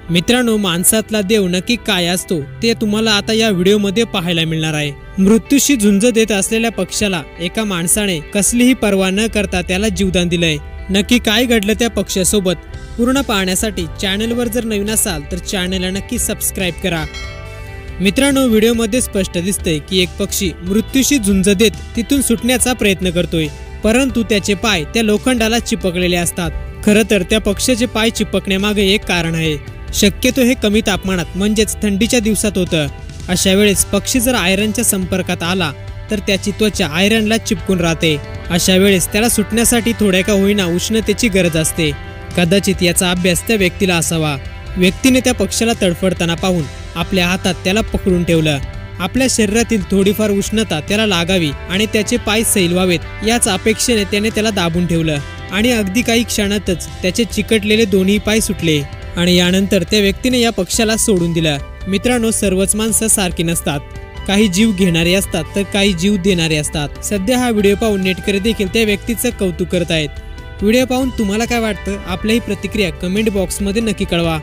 मित्रांनो, माणसातला देव नक्की काय असतो ते तुम्हाला आता या व्हिडिओमध्ये पाहायला मिळणार आहे। मृत्यूशी झुंज देत असलेल्या पक्ष्याला एका माणसाने कसलीही पर्वा न करता त्याला जीवदान दिलंय। नक्की काय घडलं त्या पक्ष्यासोबत पूर्ण पाहण्यासाठी चॅनलवर जर नवीन असाल तर चॅनलला नक्की सबस्क्राइब करा। मित्रांनो, व्हिडिओमध्ये स्पष्ट दिसतंय की एक पक्षी मृत्यूशी झुंज देत तिथून सुटण्याचा प्रयत्न करतोय, परंतु त्याचे पाय त्या लोखंडाला चिपकलेले असतात। खरं तर त्या पक्ष्याचे पाय चिपकण्यामागे एक कारण आहे। शक्यतो हे कमी तापमानात म्हणजेच थंडीच्या दिवसात होतं। अशा वेळेस पक्षी जर आयरनच्या संपर्कात आला तर त्याची त्वचा आयरनला चिपकून राहते। अशा वेळेस त्याला सुटण्यासाठी थोड्या का होईना उष्णतेची गरज असते। कदाचित याचा अभ्यास त्या व्यक्तीला असावा। व्यक्तीने त्या पक्ष्याला तडफडताना पाहून आपल्या हातात त्याला पकडून ठेवलं। आपल्या शरीरातील थोडीफार उष्णता त्याला लागावी आणि त्याचे पाय सैल व्हावेत याच अपेक्षेने त्याने त्याला दाबून ठेवलं आणि अगदी काही क्षणातच त्याचे चिकटलेले दोन्ही पाय सुटले आणि यानंतर त्या व्यक्तीने या पक्ष्याला सोडून दिलं। मित्रांनो, सर्वच माणसं सारखी नसतात। काही जीव घेणारे असतात तर काही जीव देणारे असतात। सध्या हा व्हिडिओ पाहून नेटकरी देखील त्या व्यक्तीचं कौतुक करत आहेत। व्हिडिओ पाहून तुम्हाला काय वाटतं? आपल्याही प्रतिक्रिया कमेंट बॉक्समध्ये नक्की कळवा।